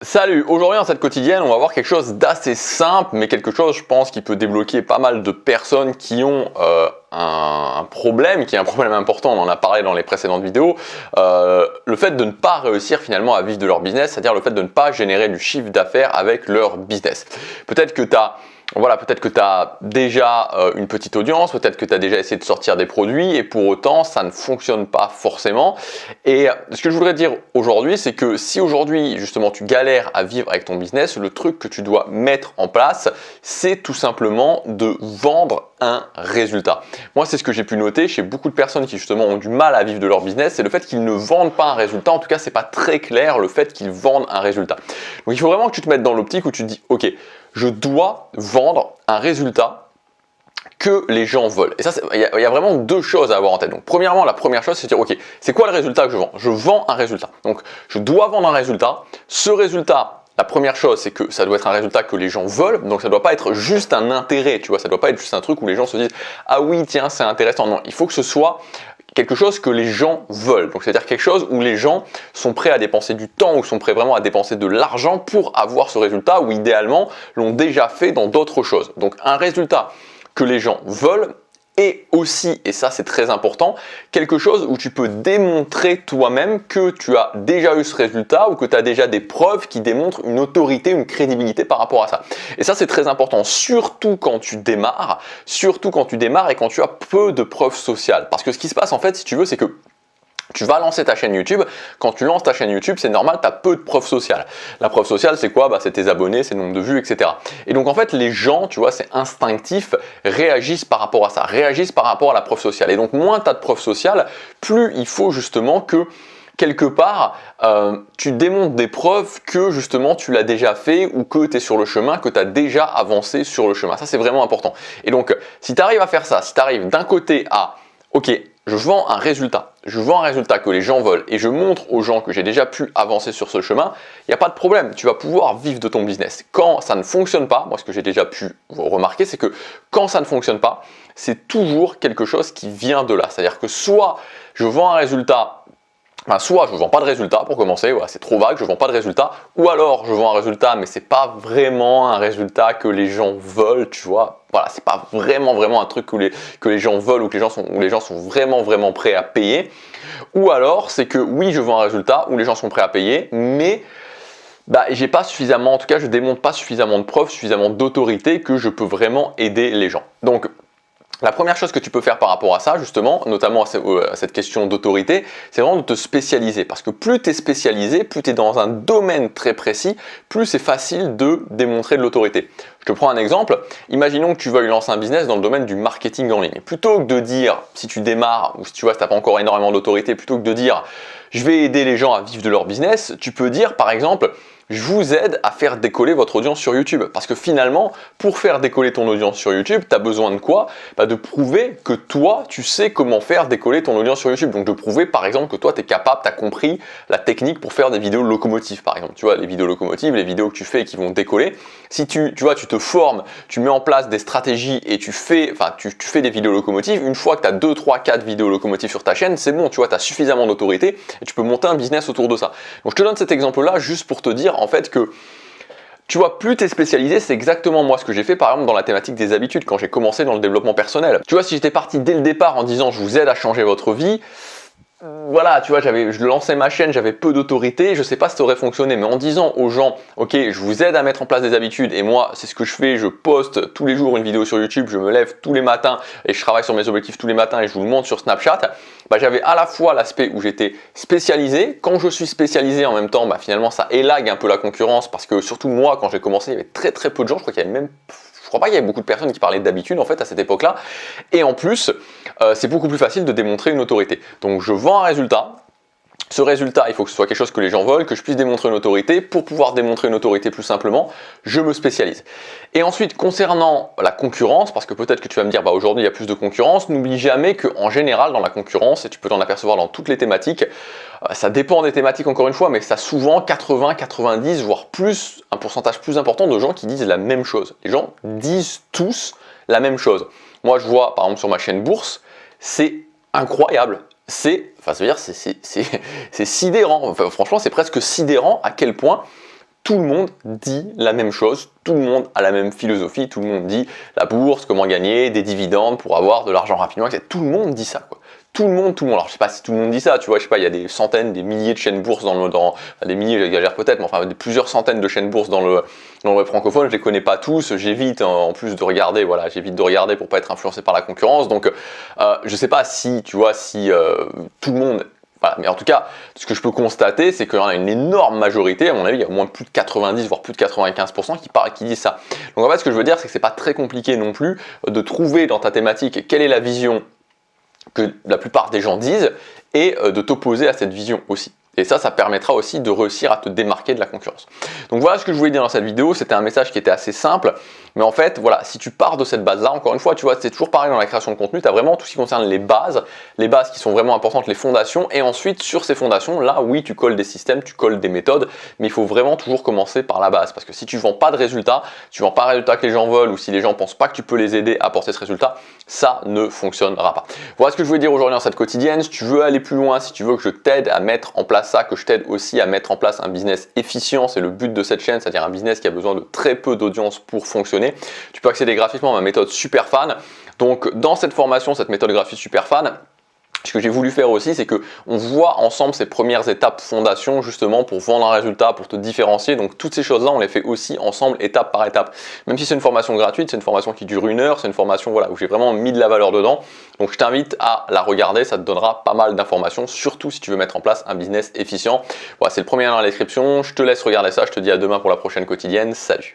Salut, aujourd'hui dans cette quotidienne, on va voir quelque chose d'assez simple, mais quelque chose, je pense, qui peut débloquer pas mal de personnes qui ont un problème, qui est un problème important, on en a parlé dans les précédentes vidéos, le fait de ne pas réussir finalement à vivre de leur business, c'est-à-dire le fait de ne pas générer du chiffre d'affaires avec leur business. Peut-être que tu as peut-être que tu as déjà une petite audience, peut-être que tu as déjà essayé de sortir des produits et pour autant ça ne fonctionne pas forcément. Et ce que je voudrais dire aujourd'hui, c'est que si aujourd'hui justement tu galères à vivre avec ton business, le truc que tu dois mettre en place, c'est tout simplement de vendre un résultat. Moi, c'est ce que j'ai pu noter chez beaucoup de personnes qui justement ont du mal à vivre de leur business, c'est le fait qu'ils ne vendent pas un résultat. En tout cas, c'est pas très clair le fait qu'ils vendent un résultat. Donc, il faut vraiment que tu te mettes dans l'optique où tu te dis, ok, je dois vendre un résultat que les gens veulent. Et ça, il y a vraiment deux choses à avoir en tête. Donc, premièrement, la première chose, c'est de dire, ok, c'est quoi le résultat que je vends? Je vends un résultat. Donc, je dois vendre un résultat. Ce résultat, la première chose, c'est que ça doit être un résultat que les gens veulent. Donc, ça ne doit pas être juste un intérêt, tu vois. Ça ne doit pas être juste un truc où les gens se disent, ah oui, tiens, c'est intéressant. Non, il faut que ce soit quelque chose que les gens veulent. Donc, c'est-à-dire quelque chose où les gens sont prêts à dépenser du temps ou sont prêts vraiment à dépenser de l'argent pour avoir ce résultat ou idéalement l'ont déjà fait dans d'autres choses. Donc, un résultat que les gens veulent et aussi, et ça c'est très important, quelque chose où tu peux démontrer toi-même que tu as déjà eu ce résultat ou que tu as déjà des preuves qui démontrent une autorité, une crédibilité par rapport à ça. Et ça c'est très important, surtout quand tu démarres et quand tu as peu de preuves sociales. Parce que ce qui se passe en fait, si tu veux, c'est que tu vas lancer ta chaîne YouTube. Quand tu lances ta chaîne YouTube, c'est normal, tu as peu de preuves sociales. La preuve sociale, c'est quoi? C'est tes abonnés, c'est le nombre de vues, etc. Et donc, en fait, les gens, tu vois, c'est instinctif, réagissent par rapport à ça, réagissent par rapport à la preuve sociale. Et donc, moins tu as de preuves sociales, plus il faut justement que quelque part, tu démontres des preuves que justement tu l'as déjà fait ou que tu es sur le chemin, que tu as déjà avancé sur le chemin. Ça, c'est vraiment important. Et donc, si tu arrives à faire ça, si tu arrives d'un côté à, ok, je vends un résultat que les gens veulent et je montre aux gens que j'ai déjà pu avancer sur ce chemin, il n'y a pas de problème, tu vas pouvoir vivre de ton business. Quand ça ne fonctionne pas, moi ce que j'ai déjà pu remarquer, c'est que quand ça ne fonctionne pas, c'est toujours quelque chose qui vient de là. C'est-à-dire que soit je vends un résultat, soit je ne vends pas de résultat pour commencer, voilà, c'est trop vague, je ne vends pas de résultat, ou alors je vends un résultat mais c'est pas vraiment un résultat que les gens veulent, tu vois, voilà, c'est pas vraiment un truc que les gens veulent ou que les gens sont vraiment prêts à payer, ou alors c'est que oui je vends un résultat où les gens sont prêts à payer, mais j'ai pas suffisamment, en tout cas je démontre pas suffisamment de preuves, suffisamment d'autorité que je peux vraiment aider les gens. Donc la première chose que tu peux faire par rapport à ça, justement, notamment à cette question d'autorité, c'est vraiment de te spécialiser. Parce que plus tu es spécialisé, plus tu es dans un domaine très précis, plus c'est facile de démontrer de l'autorité. Je te prends un exemple. Imaginons que tu veuilles lancer un business dans le domaine du marketing en ligne. Plutôt que de dire, si tu démarres, ou si tu vois, si tu n'as pas encore énormément d'autorité, plutôt que de dire, je vais aider les gens à vivre de leur business, tu peux dire, par exemple, je vous aide à faire décoller votre audience sur YouTube. Parce que finalement, pour faire décoller ton audience sur YouTube, tu as besoin de quoi? De prouver que toi, tu sais comment faire décoller ton audience sur YouTube. Donc de prouver par exemple que toi, tu es capable, tu as compris la technique pour faire des vidéos locomotives par exemple. Tu vois, les vidéos locomotives, les vidéos que tu fais et qui vont décoller. Si tu te formes, tu mets en place des stratégies et tu fais des vidéos locomotives, une fois que tu as 2, 3, 4 vidéos locomotives sur ta chaîne, c'est bon, tu vois, tu as suffisamment d'autorité et tu peux monter un business autour de ça. Donc je te donne cet exemple-là juste pour te dire en fait que tu vois, plus tu es spécialisé, c'est exactement moi ce que j'ai fait par exemple dans la thématique des habitudes quand j'ai commencé dans le développement personnel. Tu vois, si j'étais parti dès le départ en disant je vous aide à changer votre vie, voilà, tu vois, je lançais ma chaîne, j'avais peu d'autorité, je sais pas si ça aurait fonctionné, mais en disant aux gens, ok, je vous aide à mettre en place des habitudes et moi, c'est ce que je fais, je poste tous les jours une vidéo sur YouTube, je me lève tous les matins et je travaille sur mes objectifs tous les matins et je vous le montre sur Snapchat, j'avais à la fois l'aspect où j'étais spécialisé. Quand je suis spécialisé en même temps, finalement, ça élague un peu la concurrence parce que surtout moi, quand j'ai commencé, il y avait très peu de gens, je crois qu'il y avait même... Je crois pas qu'il y avait beaucoup de personnes qui parlaient d'habitude en fait à cette époque-là. Et en plus, c'est beaucoup plus facile de démontrer une autorité. Donc je vends un résultat. Ce résultat, il faut que ce soit quelque chose que les gens veulent, que je puisse démontrer une autorité. Pour pouvoir démontrer une autorité plus simplement, je me spécialise. Et ensuite, concernant la concurrence, parce que peut-être que tu vas me dire, aujourd'hui il y a plus de concurrence, n'oublie jamais qu'en général dans la concurrence, et tu peux t'en apercevoir dans toutes les thématiques, ça dépend des thématiques encore une fois, mais ça a souvent 80, 90, voire plus, un pourcentage plus important de gens qui disent la même chose. Les gens disent tous la même chose. Moi je vois par exemple sur ma chaîne bourse, c'est incroyable. C'est sidérant, franchement c'est presque sidérant à quel point tout le monde dit la même chose, tout le monde a la même philosophie, tout le monde dit la bourse, comment gagner, des dividendes pour avoir de l'argent rapidement, etc. Tout le monde dit ça, quoi. Tout le monde. Alors je sais pas si tout le monde dit ça, tu vois, je sais pas, il y a des centaines, des milliers de chaînes bourses enfin, des milliers, j'exagère peut-être, mais enfin plusieurs centaines de chaînes bourses dans le web francophone, je les connais pas tous, j'évite en plus de regarder, voilà, j'évite de regarder pour pas être influencé par la concurrence, donc je sais pas si, tu vois, si tout le monde. Voilà, mais en tout cas, ce que je peux constater, c'est qu'il y en a une énorme majorité, à mon avis, il y a au moins plus de 90, voire plus de 95% qui disent ça. Donc en fait, ce que je veux dire, c'est que c'est pas très compliqué non plus de trouver dans ta thématique quelle est la vision que la plupart des gens disent et de t'opposer à cette vision aussi. Et ça permettra aussi de réussir à te démarquer de la concurrence. Donc voilà ce que je voulais dire dans cette vidéo, c'était un message qui était assez simple, mais en fait, voilà, si tu pars de cette base-là, encore une fois, tu vois, c'est toujours pareil dans la création de contenu, tu as vraiment tout ce qui concerne les bases qui sont vraiment importantes, les fondations, et ensuite, sur ces fondations, là, oui, tu colles des systèmes, tu colles des méthodes, mais il faut vraiment toujours commencer par la base, parce que si tu ne vends pas de résultats, tu ne vends pas le résultat que les gens veulent, ou si les gens ne pensent pas que tu peux les aider à apporter ce résultat, ça ne fonctionnera pas. Voilà ce que je voulais dire aujourd'hui dans cette quotidienne. Si tu veux aller plus loin, si tu veux que je t'aide à mettre en place ça, que je t'aide aussi à mettre en place un business efficient, c'est le but de cette chaîne, c'est-à-dire un business qui a besoin de très peu d'audience pour fonctionner. Tu peux accéder gratuitement à ma méthode Superfan. Donc dans cette formation, cette méthode gratuite Superfan, ce que j'ai voulu faire aussi, c'est que on voit ensemble ces premières étapes fondation justement pour vendre un résultat, pour te différencier. Donc toutes ces choses-là, on les fait aussi ensemble, étape par étape. Même si c'est une formation gratuite, c'est une formation qui dure 1 heure, c'est une formation voilà, où j'ai vraiment mis de la valeur dedans. Donc je t'invite à la regarder, ça te donnera pas mal d'informations, surtout si tu veux mettre en place un business efficient. Voilà, c'est le premier lien dans la description. Je te laisse regarder ça, je te dis à demain pour la prochaine quotidienne. Salut!